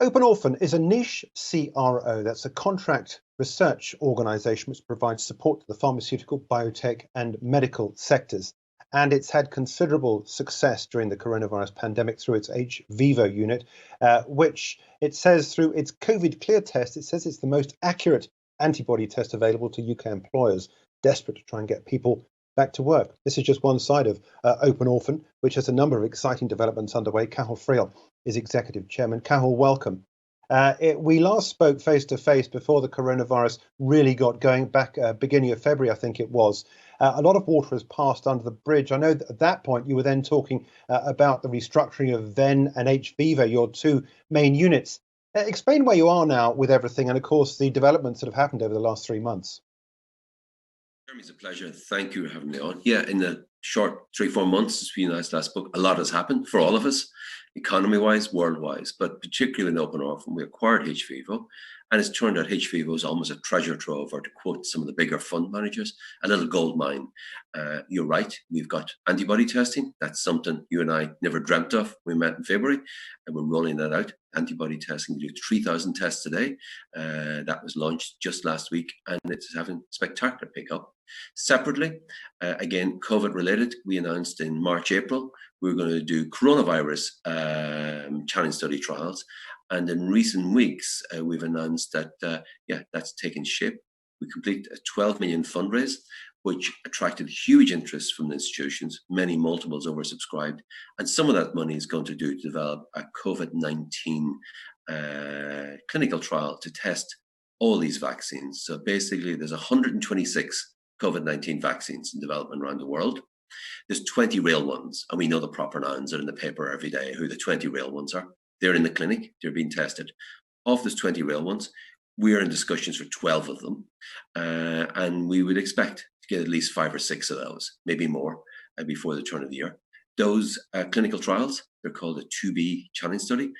Open Orphan is a niche CRO, that's a contract research organisation which provides support to the pharmaceutical, biotech and medical sectors. And it's had considerable success during the coronavirus pandemic through its hVIVO unit, which it says through its COVID clear test, it says it's the most accurate antibody test available to UK employers, desperate to try and get people back to work. This is just one side of Open Orphan, which has a number of exciting developments underway. Cathal Friel is executive chairman. Cathal, welcome. We last spoke face to face before the coronavirus really got going back beginning of February, I think it was. A lot of water has passed under the bridge. I know that at that point you were then talking about the restructuring of Venn and hVIVO, your two main units. Explain where you are now with everything and, of course, the developments that have happened over the last 3 months. Jeremy, it's a pleasure. Thank you for having me on. Yeah, in the short 3-4 months since we last spoke, a lot has happened for all of us, economy-wise, world-wise, but particularly in Open Orphan. We acquired hVIVO, and it's turned out hVIVO is almost a treasure trove, or to quote some of the bigger fund managers, a little gold mine. You're right, we've got antibody testing. That's something you and I never dreamt of. We met in February, and we're rolling that out. Antibody testing, we do 3,000 tests a day. That was launched just last week, and it's having spectacular pickup. Separately, again, COVID related, we announced in March, April, we're going to do coronavirus challenge study trials. And in recent weeks, we've announced that, that's taken shape. We completed a 12 million fundraise, which attracted huge interest from the institutions, many multiples oversubscribed. And some of that money is going to develop a COVID-19 clinical trial to test all these vaccines. So basically, there's 126 COVID-19 vaccines in development around the world. There's 20 real ones, and we know the proper nouns are in the paper every day, who the 20 real ones are. They're in the clinic, they're being tested. Of those 20 real ones, we are in discussions for 12 of them, and we would expect to get at least 5 or 6 of those, maybe more, before the turn of the year. Those clinical trials, they're called a 2B challenge study.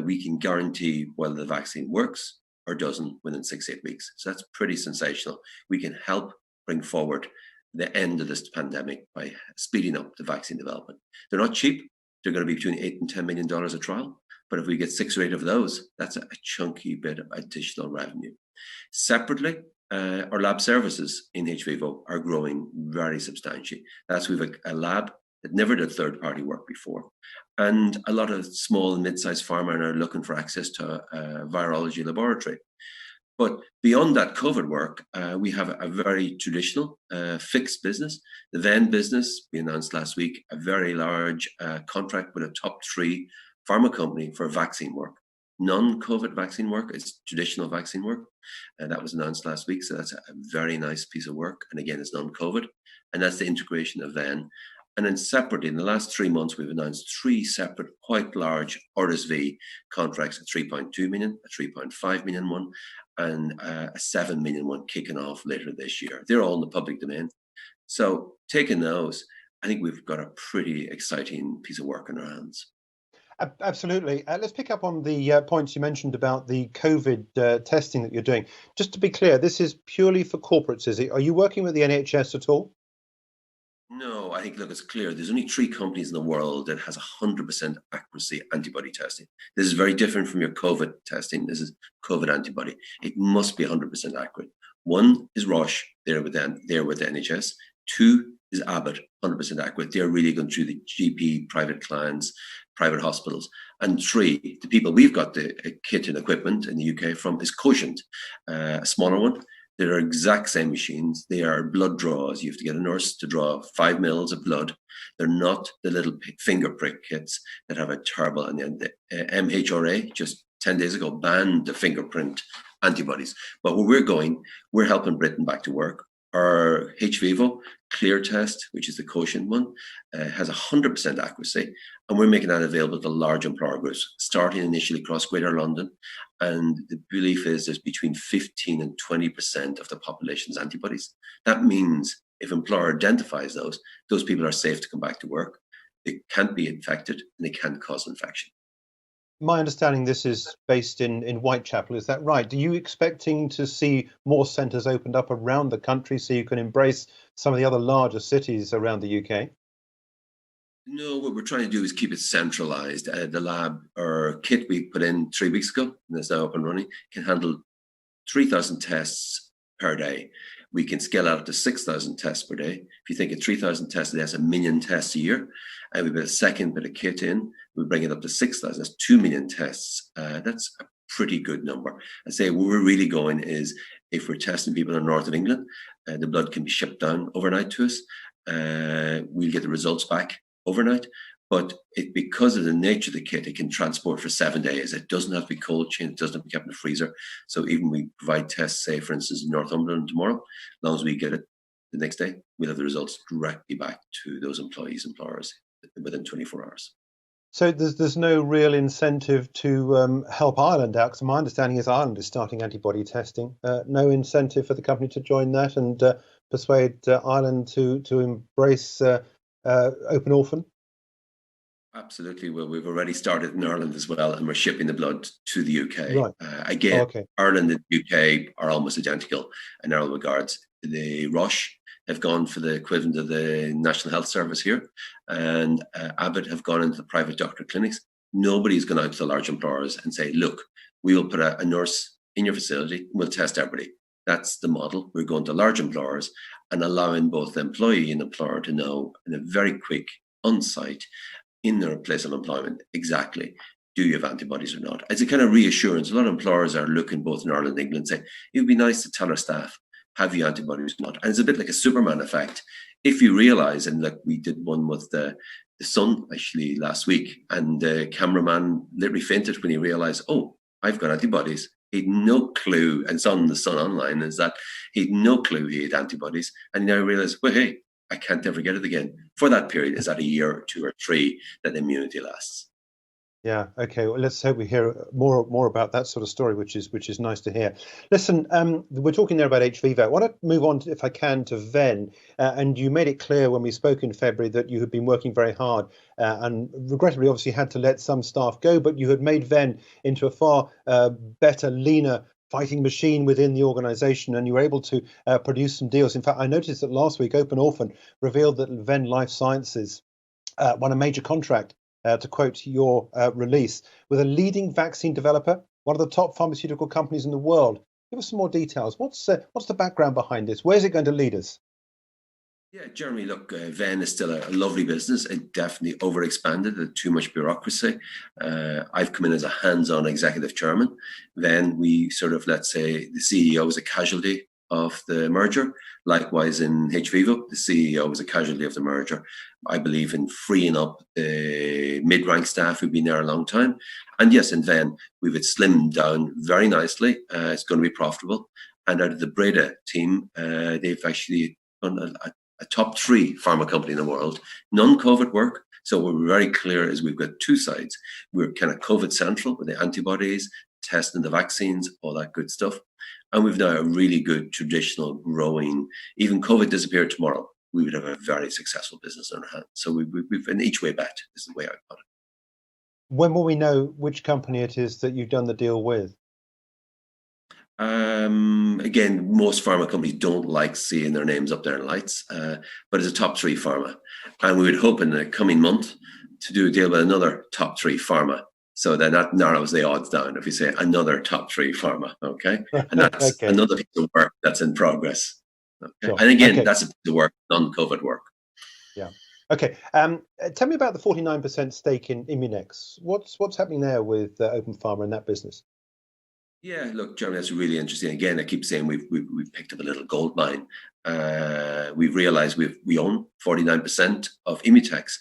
We can guarantee whether the vaccine works or doesn't within 6-8 weeks. So that's pretty sensational. We can help bring forward the end of this pandemic by speeding up the vaccine development. They're not cheap. They're going to be between $8 and $10 million a trial. But if we get 6 or 8 of those, that's a chunky bit of additional revenue. Separately, our lab services in hVIVO are growing very substantially. That's we've a lab that never did third-party work before. And a lot of small and mid-sized pharma are looking for access to a virology laboratory. But beyond that COVID work, we have a very traditional fixed business. The Venn business, we announced last week, a very large contract with a top 3 pharma company for vaccine work. Non-COVID vaccine work is traditional vaccine work. And that was announced last week. So that's a very nice piece of work. And again, it's non-COVID. And that's the integration of Venn. And then separately, in the last 3 months, we've announced 3 separate, quite large RSV contracts, a 3.2 million, a 3.5 million one, and a 7 million one kicking off later this year. They're all in the public domain. So taking those, I think we've got a pretty exciting piece of work in our hands. Absolutely. Let's pick up on the points you mentioned about the COVID testing that you're doing. Just to be clear, this is purely for corporates, is it? Are you working with the NHS at all? No, I think, look, it's clear. There's only 3 companies in the world that has 100% accuracy antibody testing. This is very different from your COVID testing. This is COVID antibody. It must be 100% accurate. 1 is Roche, they're with the NHS. 2 is Abbott, 100% accurate. They're really going through the GP, private clients, private hospitals. And 3, the people we've got the kit and equipment in the UK from is Quotient, a smaller one. They're exact same machines. They are blood draws. You have to get a nurse to draw 5 mils of blood. They're not the little finger prick kits that have a terrible, and the MHRA just 10 days ago banned the fingerprint antibodies. But where we're going, we're helping Britain back to work. Our hVIVO clear test, which is the Quotient one, has 100% accuracy, and we're making that available to large employer groups, starting initially across Greater London. And the belief is there's between 15 and 20% of the population's antibodies. That means if employer identifies those people are safe to come back to work. They can't be infected, and they can't cause infection. My understanding, this is based in Whitechapel, is that right? Are you expecting to see more centres opened up around the country so you can embrace some of the other larger cities around the UK? No, what we're trying to do is keep it centralized. The lab or kit we put in 3 weeks ago, and it's now up and running, can handle 3,000 tests per day. We can scale out to 6,000 tests per day. If you think of 3,000 tests a day, that's 1 million tests a year. And we put a second bit of kit in, we bring it up to 6,000. That's 2 million tests. That's a pretty good number. I say where we're really going is if we're testing people in the north of England, the blood can be shipped down overnight to us. We'll get the results back overnight. But because of the nature of the kit, it can transport for 7 days. It doesn't have to be cold chain. It doesn't have to be kept in the freezer. So even we provide tests, say, for instance, in Northumberland tomorrow, as long as we get it the next day, we'll have the results directly back to those employers within 24 hours. So there's no real incentive to help Ireland out, because my understanding is Ireland is starting antibody testing. No incentive for the company to join that and persuade Ireland to embrace open orphan? Absolutely. Well, we've already started in Ireland as well, and we're shipping the blood to the UK. Right. Again, okay. Ireland and UK are almost identical in all regards. The Roche have gone for the equivalent of the National Health Service here, and Abbott have gone into the private doctor clinics. Nobody's gone out to the large employers and say, look, we will put a nurse in your facility and we'll test everybody. That's the model. We're going to large employers and allowing both the employee and employer to know in a very quick on-site in their place of employment exactly, do you have antibodies or not? It's a kind of reassurance. A lot of employers are looking both in Ireland and England saying, it would be nice to tell our staff, have you antibodies or not? And it's a bit like a Superman effect. If you realize, and like we did one with the Sun actually last week, and the cameraman literally fainted when he realized, oh, I've got antibodies. He'd no clue, and it's on the Sun online, is that he'd no clue he had antibodies. And he now realized, well, hey, I can't never get it again. For that period, is that a year or 2 or 3 that immunity lasts? Yeah. Okay. Well, let's hope we hear more about that sort of story, which is nice to hear. Listen, we're talking there about hVIVO. I want to move on, if I can, to Venn. And you made it clear when we spoke in February that you had been working very hard and regrettably, obviously, had to let some staff go, but you had made Venn into a far better, leaner fighting machine within the organization, and you were able to produce some deals. In fact, I noticed that last week Open Orphan revealed that Venn Life Sciences won a major contract, to quote your release, with a leading vaccine developer, one of the top pharmaceutical companies in the world. Give us some more details. What's the background behind this? Where's it going to lead us? Yeah, Jeremy, look, Venn is still a lovely business. It definitely overexpanded, too much bureaucracy. I've come in as a hands-on executive chairman. Then we sort of, let's say, the CEO was a casualty of the merger. Likewise in hVIVO, the CEO was a casualty of the merger. I believe in freeing up the mid-rank staff who've been there a long time. And yes, in Venn, we've slimmed down very nicely. It's going to be profitable. And out of the Breda team, they've actually done a top 3 pharma company in the world, non-COVID work. So what we're very clear is we've got 2 sides. We're kind of COVID central with the antibodies, testing the vaccines, all that good stuff. And we've now a really good traditional growing, even COVID disappeared tomorrow, we would have a very successful business in our hands. So we've in each way bet is the way I put it. When will we know which company it is that you've done the deal with? Again, most pharma companies don't like seeing their names up there in lights, but it's a top 3 pharma. And we would hope in the coming month to do a deal with another top 3 pharma. So then that narrows the odds down if you say another top 3 pharma, okay? And that's okay. Another piece of work that's in progress. Okay. Sure. And again, okay. That's a piece of work, non-COVID work. Yeah. Okay. Tell me about the 49% stake in ImmuneX. What's happening there with Open Pharma in that business? Yeah, look, Jeremy, that's really interesting. Again, I keep saying we've picked up a little gold mine. We've realized we own 49% of ImmuneX.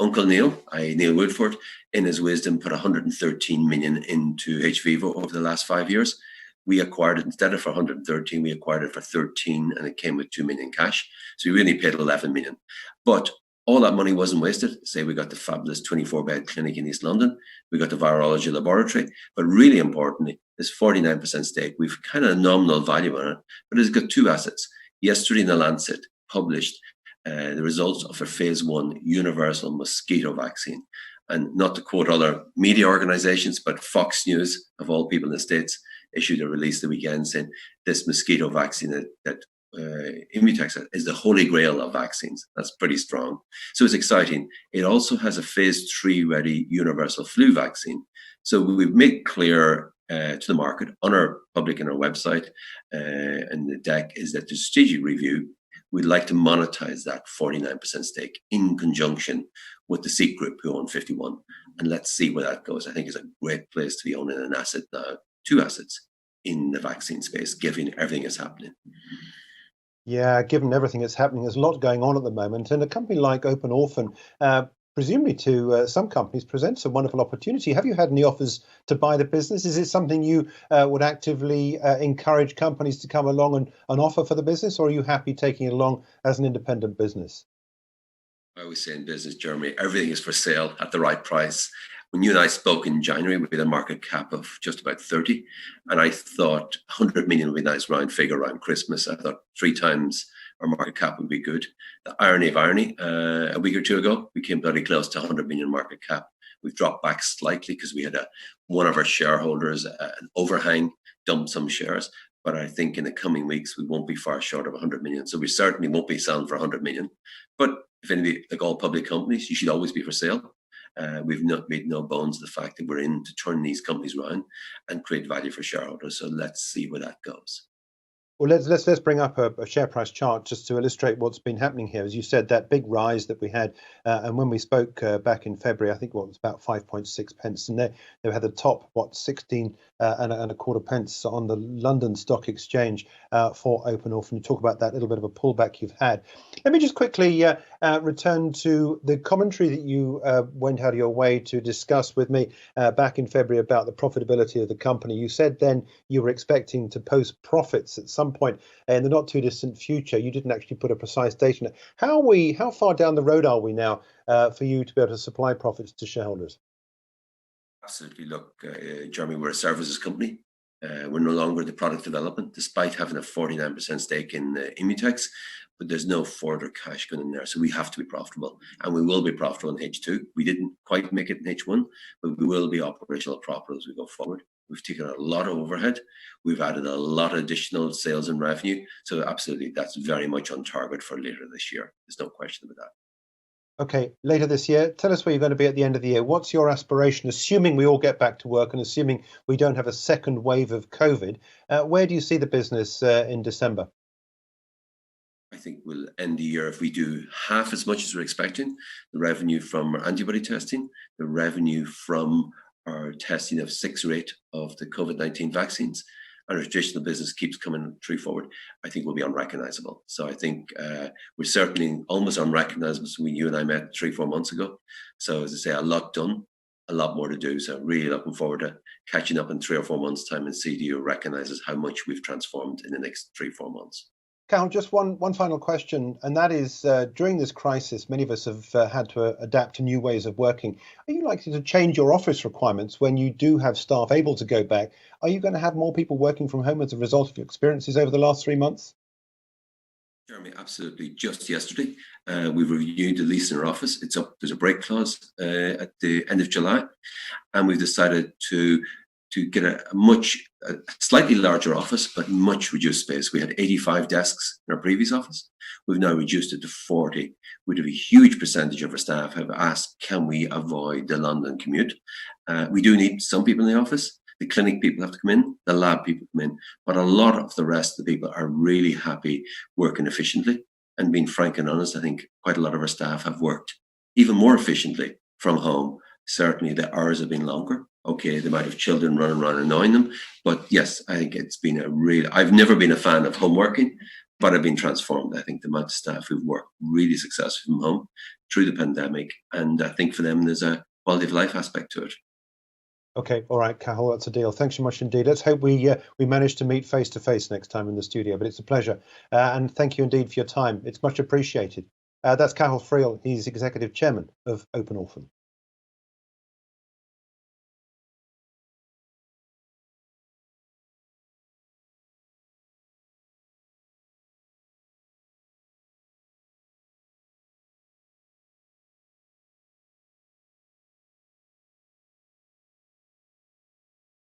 Uncle Neil, Neil Woodford, in his wisdom, put 113 million into hVIVO over the last 5 years. We acquired it instead of for 113, we acquired it for 13, and it came with 2 million cash. So we really paid 11 million. But all that money wasn't wasted. Say we got the fabulous 24-bed clinic in East London. We got the virology laboratory. But really importantly, this 49% stake, we've kind of a nominal value on it, but it's got 2 assets. Yesterday in the Lancet published the results of a phase 1 universal mosquito vaccine. And not to quote other media organizations, but Fox News, of all people in the States, issued a release the weekend saying this mosquito vaccine that ImmuneX is the holy grail of vaccines. That's pretty strong. So it's exciting. It also has a phase 3 ready universal flu vaccine. So we've made clear to the market on our public and our website and the deck is that the strategic review, we'd like to monetize that 49% stake in conjunction with the Seek Group who own 51. And let's see where that goes. I think it's a great place to be owning an asset now, 2 assets in the vaccine space, given everything that's happening. Yeah, given everything that's happening, there's a lot going on at the moment. And a company like Orphan, presumably to some companies, presents a wonderful opportunity. Have you had any offers to buy the business? Is it something you would actively encourage companies to come along and offer for the business, or are you happy taking it along as an independent business? I always say in business, Jeremy, everything is for sale at the right price. When you and I spoke in January, we had a market cap of just about 30, and I thought 100 million would be a nice round figure around Christmas. I thought 3 times our market cap would be good. The irony of irony, a week or 2 ago, we came very close to 100 million market cap. We've dropped back slightly because we had one of our shareholders, an overhang, dumped some shares. But I think in the coming weeks, we won't be far short of 100 million. So we certainly won't be selling for 100 million. But if anybody, like all public companies, you should always be for sale. We've not made no bones of the fact that we're in to turn these companies around and create value for shareholders. So let's see where that goes. Well, let's bring up a share price chart just to illustrate what's been happening here. As you said, that big rise that we had, and when we spoke back in February, I think it was about 5.6 pence, and they had the top 16 and a quarter pence on the London Stock Exchange for Orphan. You talk about that little bit of a pullback you've had. Let me just quickly return to the commentary that you went out of your way to discuss with me back in February about the profitability of the company. You said then you were expecting to post profits at some point in the not too distant future. You didn't actually put a precise date on it. How far down the road are we now for you to be able to supply profits to shareholders? Absolutely. Look, Jeremy, we're a services company. We're no longer the product development, despite having a 49% stake in ImmuneX, but there's no further cash going in there. So we have to be profitable, and we will be profitable in H2. We didn't quite make it in H1, but we will be operational profitable as we go forward. We've taken a lot of overhead. We've added a lot of additional sales and revenue. So absolutely, that's very much on target for later this year. There's no question about that. Okay, later this year, tell us where you're going to be at the end of the year. What's your aspiration, assuming we all get back to work and assuming we don't have a second wave of COVID? Where do you see the business in December? I think we'll end the year if we do half as much as we're expecting. The revenue from our antibody testing, the revenue from our testing of 6 or 8 of the COVID-19 vaccines, and our traditional business keeps coming through forward, I think will be unrecognizable. So I think we're certainly almost unrecognizable when you and I met 3-4 months ago. So as I say, a lot done, a lot more to do. So really looking forward to catching up in 3 or 4 months' time and CDO recognizes how much we've transformed in the next 3-4 months. Carol, just one final question, and that is, during this crisis, many of us have had to adapt to new ways of working. Are you likely to change your office requirements when you do have staff able to go back? Are you going to have more people working from home as a result of your experiences over the last 3 months? Jeremy, absolutely. Just yesterday, we reviewed the lease in our office. It's up. There's a break clause at the end of July, and we've decided to get a slightly larger office, but much reduced space. We had 85 desks in our previous office. We've now reduced it to 40. We have a huge percentage of our staff have asked, can we avoid the London commute? We do need some people in the office. The clinic people have to come in, the lab people come in, but a lot of the rest of the people are really happy working efficiently. And being frank and honest, I think quite a lot of our staff have worked even more efficiently from home. Certainly the hours have been longer. Okay, they might have children running around annoying them. But yes, I think it's been I've never been a fan of home working, but I've been transformed. I think the amount of staff who've worked really successfully from home through the pandemic. And I think for them, there's a quality of life aspect to it. Okay, all right, Cathal, that's a deal. Thanks so much indeed. Let's hope we manage to meet face to face next time in the studio, but it's a pleasure. And thank you indeed for your time. It's much appreciated. That's Cathal Friel. He's Executive Chairman of Orphan.